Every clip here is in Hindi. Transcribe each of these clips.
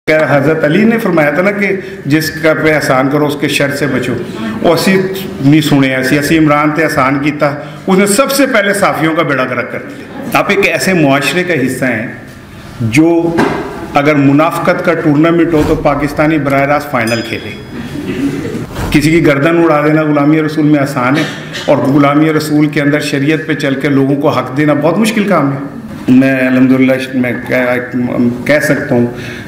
हज़रत अली ने फरमाया था ना कि जिसका पे एहसान करो उसके शर से बचो। उसी नहीं सुने ऐसी इमरान ते एहसान किया, उसने सबसे पहले साफियों का बेड़ा गर्क कर दिया। आप एक ऐसे मुआशरे का हिस्सा हैं जो अगर मुनाफकत का टूर्नामेंट हो तो पाकिस्तानी बराह रास्त फाइनल खेले। किसी की गर्दन उड़ा देना गुलामी रसूल में आसान है, और गुलामी रसूल के अंदर शरीयत पे चल के लोगों को हक देना बहुत मुश्किल काम है। मैं अल्हम्दुलिल्लाह मैं कह सकता हूँ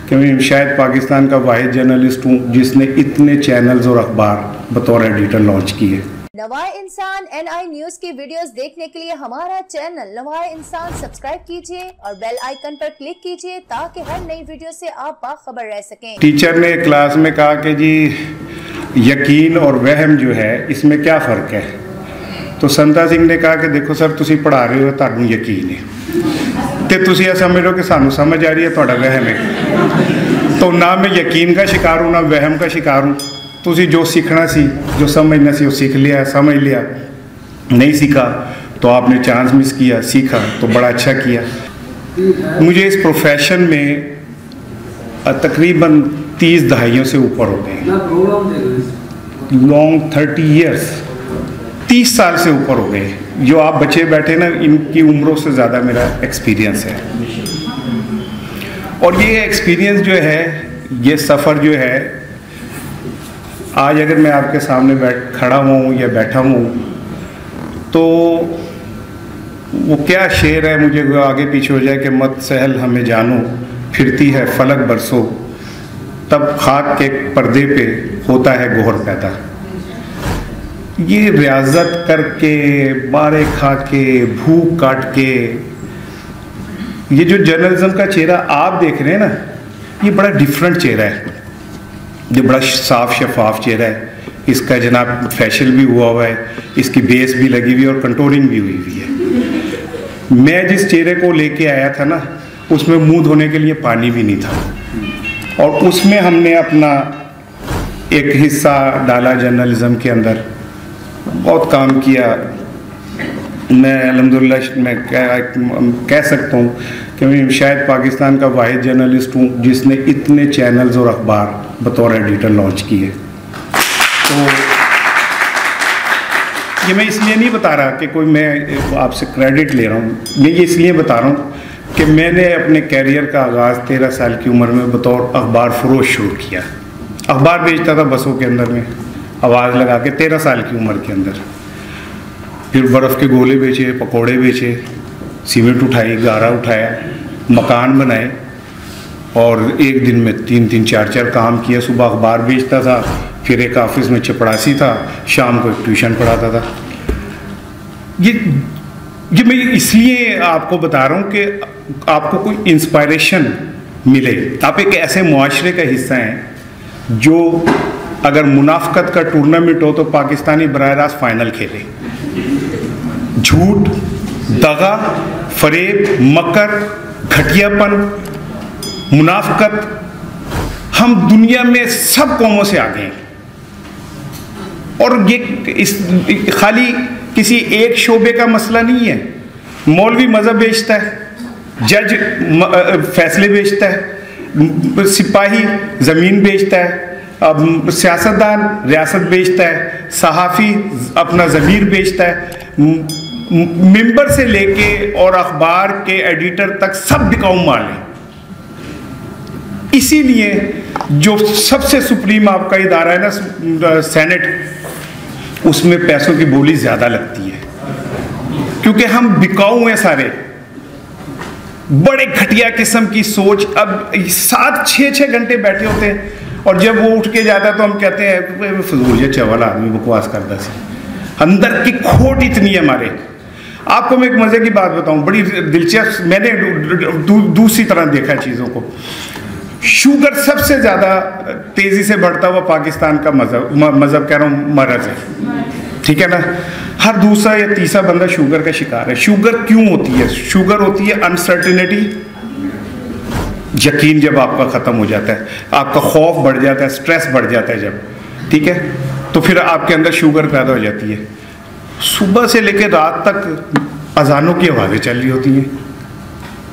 कि मैं शायद पाकिस्तान का वाहिद जर्नलिस्ट हूँ जिसने इतने चैनल्स और अखबार बतौर एडिटर लॉन्च किए। नवाए इंसान NI न्यूज की वीडियोस देखने के लिए हमारा चैनल नवाए इंसान सब्सक्राइब कीजिए और बेल आइकन पर क्लिक कीजिए ताकि हर नई वीडियो से आप बाखबर रह सकें। टीचर ने क्लास में कहा कि जी यकीन और वहम जो है इसमें क्या फ़र्क है, तो संता सिंह ने कहा कि देखो सर तुसी पढ़ा रहे हो तुहानू यकीन है तो तुसी ये समझ लो कि सानू समझ आ रही है, तुहाडा वहम है। तो ना मैं यकीन का शिकार हूँ ना वहम का शिकार हूँ। तुसी जो सीखना सी, जो समझना सी वो सीख लिया, समझ लिया। नहीं सीखा तो आपने चांस मिस किया, सीखा तो बड़ा अच्छा किया। मुझे इस प्रोफेशन में तकरीबन 30 दहाइयों से ऊपर हो गए, लॉन्ग 30 ईयर्स, 30 साल से ऊपर हो गए। जो आप बच्चे बैठे ना इनकी उम्रों से ज़्यादा मेरा एक्सपीरियंस है। और ये एक्सपीरियंस जो है, ये सफ़र जो है, आज अगर मैं आपके सामने खड़ा हूँ या बैठा हूँ तो वो क्या शेर है, मुझे आगे पीछे हो जाए कि मत सहल हमें जानो फिरती है फलक बरसों, तब खाक के पर्दे पे होता है गोहर पैदा। ये रियाजत करके, बारे खा के, भूख काट के, ये जो जर्नलिज्म का चेहरा आप देख रहे हैं ना, ये बड़ा डिफरेंट चेहरा है, ये बड़ा साफ शफाफ चेहरा है। इसका जनाब फैशन भी हुआ है, इसकी बेस भी लगी हुई है और कंट्रोलिंग भी हुई हुई है। मैं जिस चेहरे को लेके आया था ना, उसमें मुंह धोने के लिए पानी भी नहीं था, और उसमें हमने अपना एक हिस्सा डाला जर्नलिज्म के अंदर, बहुत काम किया। मैं अल्हम्दुलिल्लाह मैं कह सकता हूँ कि मैं शायद पाकिस्तान का वाहिद जर्नलिस्ट हूँ जिसने इतने चैनल्स और अखबार बतौर एडिटर लॉन्च किए। तो ये मैं इसलिए नहीं बता रहा कि कोई मैं आपसे क्रेडिट ले रहा हूँ, मैं ये इसलिए बता रहा हूँ कि मैंने अपने कैरियर का आगाज़ 13 साल की उम्र में बतौर अखबार फरोश शुरू किया। अखबार बेचता था बसों के अंदर में आवाज़ लगा के 13 साल की उम्र के अंदर। फिर बर्फ़ के गोले बेचे, पकोड़े बेचे, सीमेंट उठाई, गारा उठाया, मकान बनाए, और एक दिन में 3-3, 4-4 काम किया। सुबह अखबार बेचता था, फिर एक ऑफिस में चपड़ासी था, शाम को एक ट्यूशन पढ़ाता था। ये मैं इसलिए आपको बता रहा हूँ कि आपको कोई इंस्पायरेशन मिले। आप एक ऐसे मुआशरे का हिस्सा हैं जो अगर मुनाफकत का टूर्नामेंट हो तो पाकिस्तानी बराह रास्त फाइनल खेले। झूठ, दगा, फरेब, मकर, घटियापन, मुनाफकत, हम दुनिया में सब कौमों से आगे हैं। और ये खाली किसी एक शोबे का मसला नहीं है। मौलवी मज़हब बेचता है, जज फैसले बेचता है, सिपाही ज़मीन बेचता है, अब सियासतदान रियासत बेचता है, सहाफ़ी अपना ज़मीर बेचता है, मेंबर से लेके और अखबार के एडिटर तक सब बिकाऊ माल है। इसीलिए जो सबसे सुप्रीम आपका इदारा है ना सेनेट, उसमें पैसों की बोली ज़्यादा लगती है, क्योंकि हम बिकाऊ हैं सारे। बड़े घटिया किस्म की सोच। अब 7-6 घंटे बैठे होते हैं, और जब वो उठ के जाता है तो हम कहते हैं फजूल ये चवल आदमी बकवास करता सी। अंदर की खोट इतनी है हमारे। आपको मैं एक मज़े की बात बताऊं, बड़ी दिलचस्प, मैंने दूसरी तरह देखा चीज़ों को। शुगर सबसे ज़्यादा तेज़ी से बढ़ता हुआ पाकिस्तान का मज़हब कह रहा हूँ मरज़ है, ठीक है ना। हर दूसरा या तीसरा बंदा शुगर का शिकार है। शुगर क्यों होती है? शुगर होती है अनसर्टेनिटी, यकीन जब आपका ख़त्म हो जाता है, आपका खौफ बढ़ जाता है, स्ट्रेस बढ़ जाता है जब, ठीक है, तो फिर आपके अंदर शुगर पैदा हो जाती है। सुबह से लेकर रात तक अजानों की आवाज़ें चल रही होती हैं,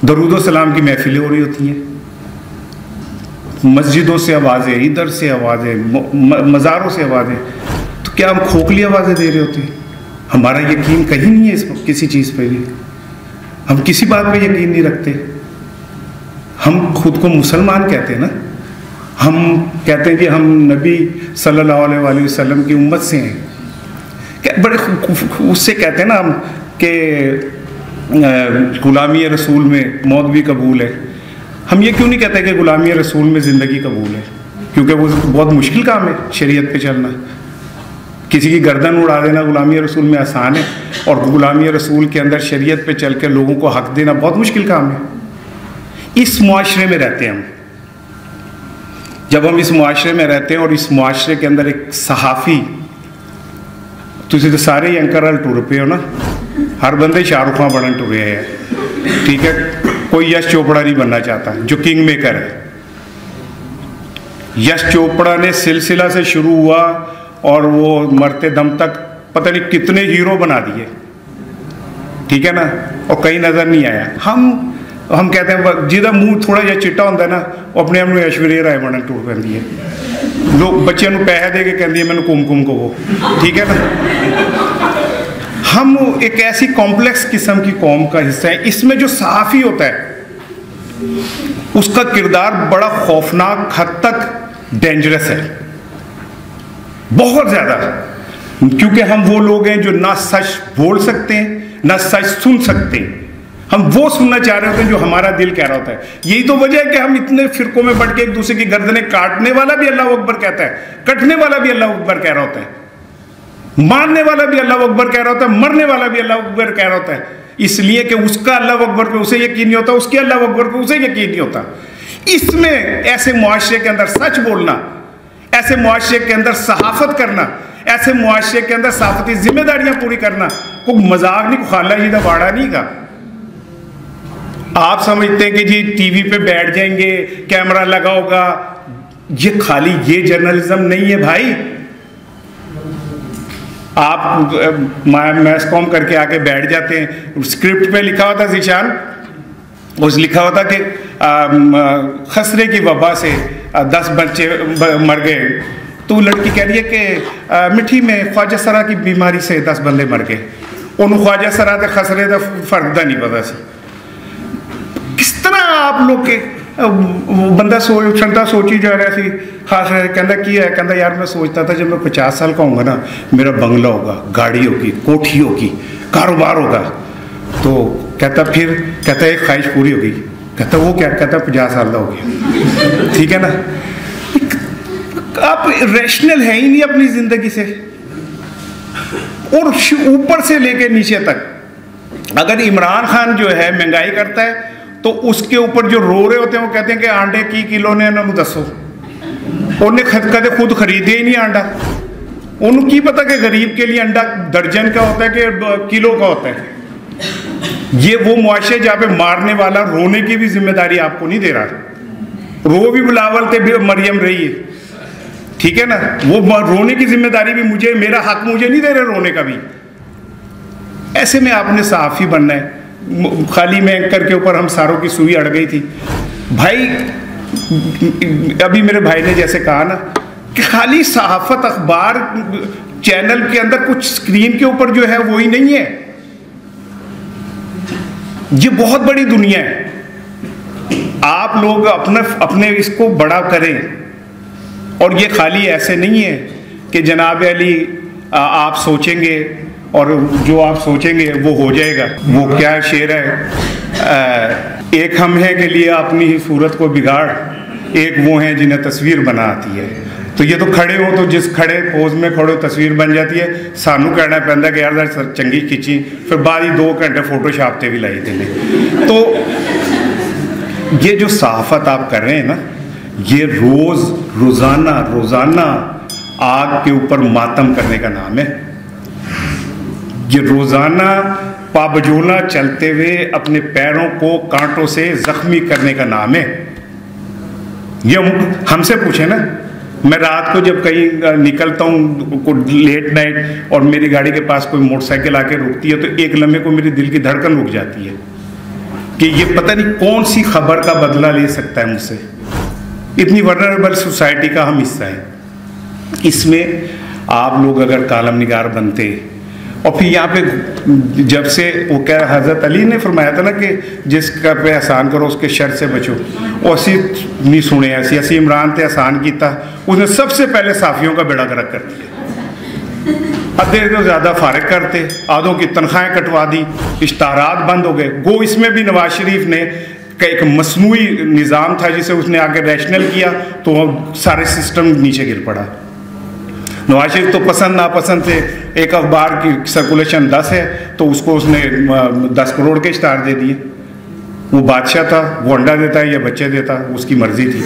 दरूद व सलाम की महफिलें हो रही होती हैं, मस्जिदों से आवाज़ें, इधर से आवाज़ें, मज़ारों से आवाज़ें, तो क्या हम खोखली आवाज़ें दे रहे होते? हमारा यकीन कहीं नहीं है इस किसी चीज़ पे भी, हम किसी बात पे यकीन नहीं रखते। हम खुद को मुसलमान कहते हैं ना, हम कहते हैं कि हम नबी सल्लल्लाहु अलैहि वसल्लम की उम्मत से हैं, बड़े उससे कहते हैं ना हम कि गुलामी रसूल में मौत भी कबूल है। हम ये क्यों नहीं कहते कि गुलामी रसूल में ज़िंदगी कबूल है? क्योंकि वो बहुत मुश्किल काम है शरीयत पे चलना। किसी की गर्दन उड़ा देना गुलामी रसूल में आसान है, और गुलामी रसूल के अंदर शरीयत पे चल के लोगों को हक देना बहुत मुश्किल काम है। इस मुआशरे में रहते हैं हम। जब हम इस मुआशरे में रहते हैं और इस मुआशरे के अंदर एक सहाफ़ी, तुझे तो सारे ही एंकर टुर पे हो ना, हर बंदे शाहरुख खान बनन टुरे है, ठीक है? कोई यश चोपड़ा नहीं बनना चाहता जो किंग मेकर है। यश चोपड़ा ने सिलसिला से शुरू हुआ और वो मरते दम तक पता नहीं कितने हीरो बना दिए, ठीक है ना, और कहीं नजर नहीं आया। हम कहते हैं जिदा मुंह थोड़ा जिहा चिट्टा होंदा ना, वो अपने आप में ऐश्वर्या राय बनन टूर पैंदी है। लोग बच्चों को पैसे दे के कहती है मैंने कुमकुम को वो, ठीक है ना। हम एक ऐसी कॉम्प्लेक्स किस्म की कौम का हिस्सा है। इसमें जो सहाफ़ी होता है उसका किरदार बड़ा खौफनाक हद तक डेंजरस है, बहुत ज़्यादा, क्योंकि हम वो लोग हैं जो ना सच बोल सकते हैं ना सच सुन सकते हैं। हम वो सुनना चाह रहे होते हैं जो हमारा दिल कह रहा होता है। यही तो वजह है कि हम इतने फिरकों में बढ़ के एक दूसरे की गर्दनें, काटने वाला भी अल्लाह अकबर कहता है, कटने वाला भी अल्लाह अकबर कह रहा होता है, मारने वाला भी अल्लाह अकबर कह रहा होता है, मरने वाला भी अल्लाह अकबर कह रहा होता है। इसलिए कि उसका अल्लाह अकबर पे उसे यकीन नहीं होता, उसके अल्लाह अकबर पे उसे यकीन नहीं होता। इसमें ऐसे मुआशरे के अंदर सच बोलना, ऐसे मुआशरे के अंदर सहाफत करना, ऐसे मुआशरे के अंदर सहाफती जिम्मेदारियां पूरी करना कोई मजाक नहीं, कोई खाला जी का वाड़ा नहीं का। आप समझते हैं कि जी टीवी पे बैठ जाएंगे, कैमरा लगा होगा, ये खाली ये जर्नलिज्म नहीं है भाई। आप मैस कॉम करके आके बैठ जाते हैं, स्क्रिप्ट पे लिखा होता जीशान, उस लिखा होता कि खसरे की वबा से 10 बच्चे मर गए, तो लड़की कह रही है कि मिठी में ख्वाजा सरा की बीमारी से 10 बंदे मर गए, उन्होंने ख्वाजा सरा ते खसरे का फर्क का नहीं पता सी। किस तरह आप लोग के बंदा सोची जा रहा सी, खास कहता की है, कहता यार मैं सोचता था जब मैं 50 साल का होऊंगा ना, मेरा बंगला होगा, गाड़ी होगी, कोठी होगी, कारोबार होगा। तो कहता एक ख्वाहिश पूरी होगी। कहता वो क्या? कहता 50 साल का हो गया, ठीक है ना। आप रैशनल है ही नहीं अपनी जिंदगी से, और ऊपर से लेके नीचे तक। अगर इमरान खान जो है महंगाई करता है तो उसके ऊपर जो रो रहे होते हैं वो कहते हैं कि आंडे की किलो ने उन्होंने दसो, उन्हें कदे खुद खरीदे ही नहीं आंडा। उन्हें की पता कि गरीब के लिए अंडा दर्जन का होता है कि किलो का होता है। ये वो मुआशरे जहाँ पे मारने वाला रोने की भी जिम्मेदारी आपको नहीं दे रहा। रो भी बिलावल थे भी मरियम रही है, ठीक है ना, वो रोने की जिम्मेदारी भी मुझे, मेरा हक मुझे नहीं दे रहे रोने का भी। ऐसे में आपने सहाफ़ी बनना है। खाली में एंकर के ऊपर हम सारों की सुई अड़ गई थी भाई। अभी मेरे भाई ने जैसे कहा ना कि खाली सहाफत अखबार चैनल के अंदर कुछ स्क्रीन के ऊपर जो है वो ही नहीं है, ये बहुत बड़ी दुनिया है। आप लोग अपने इसको बड़ा करें, और ये खाली ऐसे नहीं है कि जनाब अली आप सोचेंगे और जो आप सोचेंगे वो हो जाएगा। वो क्या शेर है, एक हम हैं के लिए अपनी ही सूरत को बिगाड़, एक वो हैं जिन्हें तस्वीर बना आती है। तो ये तो खड़े हो तो जिस खड़े पोज में खड़े हो तस्वीर बन जाती है, सानू कहना पैंदा कि यार चंगी खिंची, फिर बाद ही 2 घंटे फोटोशॉप ते भी लाई देने। तो ये जो सहाफत आप कर रहे हैं ना, ये रोजाना आग के ऊपर मातम करने का नाम है। ये रोजाना पाबजोला चलते हुए अपने पैरों को कांटों से जख्मी करने का नाम है। ये हमसे पूछे ना, मैं रात को जब कहीं निकलता हूँ लेट नाइट और मेरी गाड़ी के पास कोई मोटरसाइकिल आके रुकती है, तो एक लम्हे को मेरी दिल की धड़कन रुक जाती है कि ये पता नहीं कौन सी खबर का बदला ले सकता है मुझसे। इतनी वल्नरेबल सोसाइटी का हम हिस्सा है। इसमें आप लोग अगर कालम निगार बनते, और फिर यहाँ पे जब से वो क्या हज़रत अली ने फरमाया था ना कि जिसका पे एहसान करो उसके शर से बचो, और असी नहीं सुने, असी इमरान ते एहसान किया, उसने सबसे पहले साफियों का बेड़ा गर्क कर दिया, अद्धे तो ज़्यादा फारिग करते, आधों की तनख्वाहें कटवा दी, इश्तारात बंद हो गए। गो इसमें भी नवाज शरीफ ने एक मसनूई निज़ाम था जिसे उसने आगे रैशनल किया तो सारे सिस्टम नीचे गिर पड़ा। नवाज शरीफ तो पसंद नापसंद से एक अखबार की सर्कुलेशन 10 है तो उसको उसने 10 करोड़ के इश्तार दे दिए। वो बादशाह था, वो अंडा देता है या बच्चे देता, उसकी मर्जी थी।